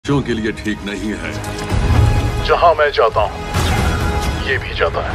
बच्चों के लिए ठीक नहीं है। जहां मैं जाता हूं ये भी जाता है।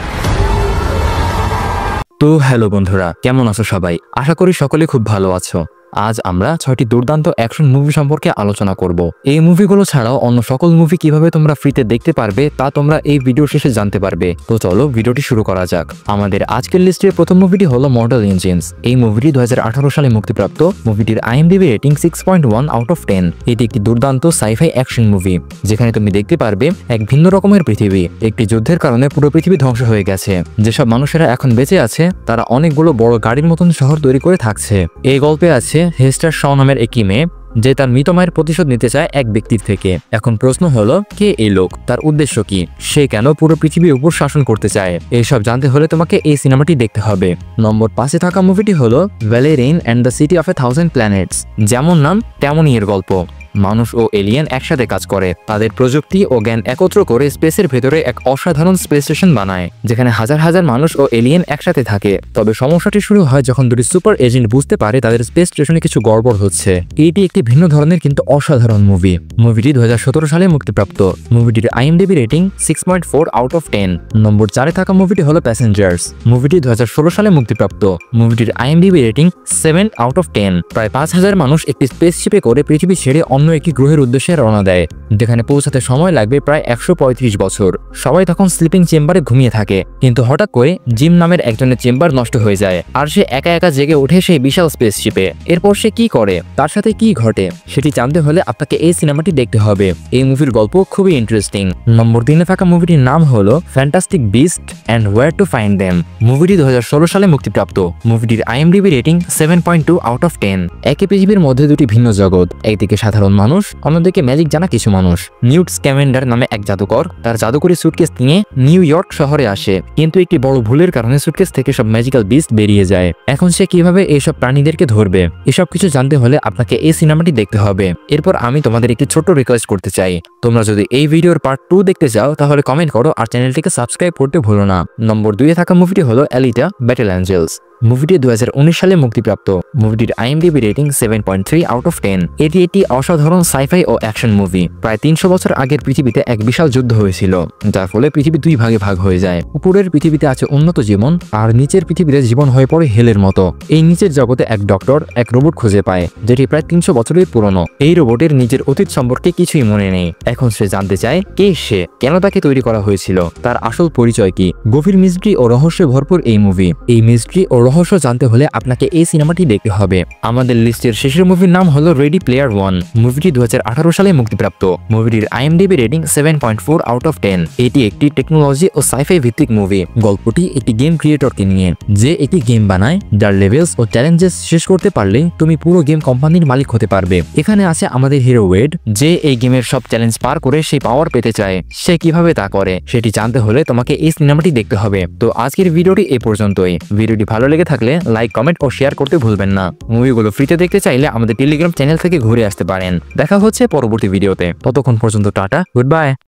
তো হ্যালো বন্ধুরা, কেমন আছো সবাই? আশা করি সকলে খুব ভালো আছো। আজ আমরা 6টি দুর্দান্ত অ্যাকশন মুভি সম্পর্কে আলোচনা করব। এই মুভিগুলো ছাড়াও অন্য সকল মুভি কিভাবে তোমরা ফ্রিতে দেখতে পারবে তা তোমরা এই ভিডিও শেষে জানতে পারবে। তো চলো ভিডিওটি শুরু করা যাক। আমাদের আজকের লিস্টের প্রথম মুভিটি হলো মর্টাল ইঞ্জিনস। এই মুভিটি 2018 সালে মুক্তিপ্রাপ্ত। মুভিটির IMDb রেটিং 6.1 আউট অফ 10। এটি একটি দুর্দান্ত সাইফাই অ্যাকশন মুভি, যেখানে তুমি দেখতে পারবে এক ভিন্ন রকমের পৃথিবী। একটি যুদ্ধের কারণে পুরো পৃথিবী ধ্বংস হয়ে গেছে। যেসব মানুষেরা এখন বেঁচে আছে তারা অনেকগুলো বড় গাড়ির মতন শহর তৈরি করে থাকছে। এই গল্পে আছে হেস্টার শ নামের একই মেয়ে, যে তার মৃত মায়ের প্রতিশোধ নিতে চায় এক ব্যক্তির থেকে। এখন প্রশ্ন হলো, কে এই লোক, তার উদ্দেশ্য কি, সে কেন পুরো পৃথিবীর উপর শাসন করতে চায়? এইসব জানতে হলে তোমাকে এই সিনেমাটি দেখতে হবে। নম্বর 5-এ থাকা মুভিটি হলো Valerin and the city of 1000 planets. যেমন নাম তেমনই এর গল্প। মানুষ ও এলিয়েন একসাথে কাজ করে, তাদের প্রযুক্তি ও জ্ঞান একত্র করে স্পেসের ভেতরে এক অসাধারণ স্পেস স্টেশন বানায়, যেখানে হাজার হাজার মানুষ ও এলিয়েন একসাথে থাকে। তবে সমস্যাটি শুরু হয় যখন দুটি সুপার এজেন্ট বুঝতে পারে তাদের স্পেস স্টেশনে কিছু গড়বড় হচ্ছে। এটি একটি ভিন্ন ধরনের কিন্তু অসাধারণ মুভি। মুভিটি 2017 সালে মুক্তিপ্রাপ্ত। মুভিটির IMDb রেটিং 6.4 আউট অফ 10। নম্বর 4-এ থাকা মুভিটি হলো প্যাসেঞ্জার্স। মুভিটি 2016 সালে মুক্তিপ্রাপ্ত। মুভিটির IMDb রেটিং 7 আউট অফ 10। প্রায় 5000 মানুষ একটি স্পেসশিপে করে পৃথিবী ছেড়ে অন্য একটি গ্রহের উদ্দেশ্যে রওনা দেয়, যেখানে পৌঁছাতে সময় লাগবে প্রায় 135 বছর। সবাই তখন স্লিপিং চেম্বারে ঘুমিয়ে থাকে, কিন্তু হঠাৎ করে জিম নামের একজনের চেম্বার নষ্ট হয়ে যায়, আর সে একা একা জেগে ওঠে সেই বিশাল স্পেসশিপে। এরপর সে কি করে, তার সাথে কি ঘটে, সেটি জানতে হলে আপনাকে এই সিনেমাটি দেখতে হবে। এই মুভির গল্প খুবই ইন্টারেস্টিং। নম্বর 3-এ থাকা মুভিটির নাম হলো fantastic beast and where to find them. মুভিটি 2016 সালে মুক্তিপ্রাপ্ত। মুভিটির IMDb রেটিং 7.2 আউট অফ 10। একই পৃথিবীর মধ্যে দুটি ভিন্ন জগৎ, একদিকে সাধারণ মানুষ, অন্যদিকে ম্যাজিক জানা কিছু মানুষ। নিউট স্ক্যামেন্ডার নামে এক জাদুকর তার জাদুকরি সুটকেস নিয়ে নিউ ইয়র্ক শহরে আসে, কিন্তু একটি বড় ভুলের কারণে সুটকেস থেকে সব ম্যাজিক্যাল বিস্ট বেরিয়ে যায়। এখন সে কিভাবে এইসব প্রাণীদেরকে ধরবে, এসব কিছু জানতে হলে আপনাকে এই সিনেমাটি দেখতে হবে। এরপর আমি তোমাদের একটি ছোট্ট রিকোয়েস্ট করতে চাই, তোমরা যদি এই ভিডিওর পার্ট 2 দেখতে চাও তাহলে কমেন্ট করো আর চ্যানেলটিকে সাবস্ক্রাইব করতে ভুলো না। নম্বর 2-এ থাকা মুভিটি হলো অ্যালিটা ব্যাটেল অ্যাঞ্জেলস। মুভিটি 2019 সালে মুক্তিপ্রাপ্ত। মুভিটির IMDb রেটিং 7.3 আউট অফ 10। এটি একটি অসাধারণ সাইফাই ও অ্যাকশন মুভি। প্রায় 300 বছর আগের পৃথিবীতে এক বিশাল যুদ্ধ হয়েছিল, যার ফলে পৃথিবী 2 ভাগে ভাগ হয়ে যায়। উপরের পৃথিবীতে আছে উন্নত জীবন, আর নিচের পৃথিবীতে জীবন হয়ে পড়ে হেলের মতো। এই নিচের জগতে এক ডক্টর এক রোবট খুঁজে পায়, যেটি প্রায় 300 বছরের পুরনো। এই রোবটের নিজের অতীত সম্পর্কে কিছুই মনে নেই। এখন সে জানতে চায় কে সে, কেন তাকে তৈরি করা হয়েছিল, তার আসল পরিচয় কি। গভীর মিস্ট্রি ও রহস্যে ভরপুর এই মুভি। এই মিস্ট্রি ও রহস্য জানতে হলে আপনাকে এই সিনেমাটি দেখতে হবে। আমাদের লিস্টের শেষের মুভির নাম হলো রেডি প্লেয়ার 1। মুভিটি 2018 সালে মুক্তিপ্রাপ্ত। মুভিটির IMDb রেটিং 7.4 আউট অফ 10। এটি একটি টেকনোলজি ও সাইফাই ভিত্তিক মুভি। গল্পটি একটি গেম ক্রিয়েটরকে নিয়ে, যে একটি গেম বানায় যার লেভেলস ও চ্যালেঞ্জেস শেষ করতে পারলে তুমি পুরো গেম কোম্পানির মালিক হতে পারবে। এখানে আছে আমাদের হিরো ওয়েড, যে এই গেমের সব চ্যালেঞ্জ পার করে সেই পাওয়ার পেতে চায়। সে কিভাবে তা করে সেটি জানতে হলে তোমাকে এই সিনেমাটি দেখতে হবে। তো আজকের ভিডিওটি এই পর্যন্তই। ভিডিওটি ভালো লেগে থাকলে লাইক, কমেন্ট ও শেয়ার করতে ভুলবেন না। মুভিগুলো ফ্রিতে দেখতে চাইলে আমাদের টেলিগ্রাম চ্যানেল থেকে ঘুরে আসতে পারেন। দেখা হচ্ছে পরবর্তী ভিডিওতে। ততক্ষণ পর্যন্ত টাটা, গুড বাই।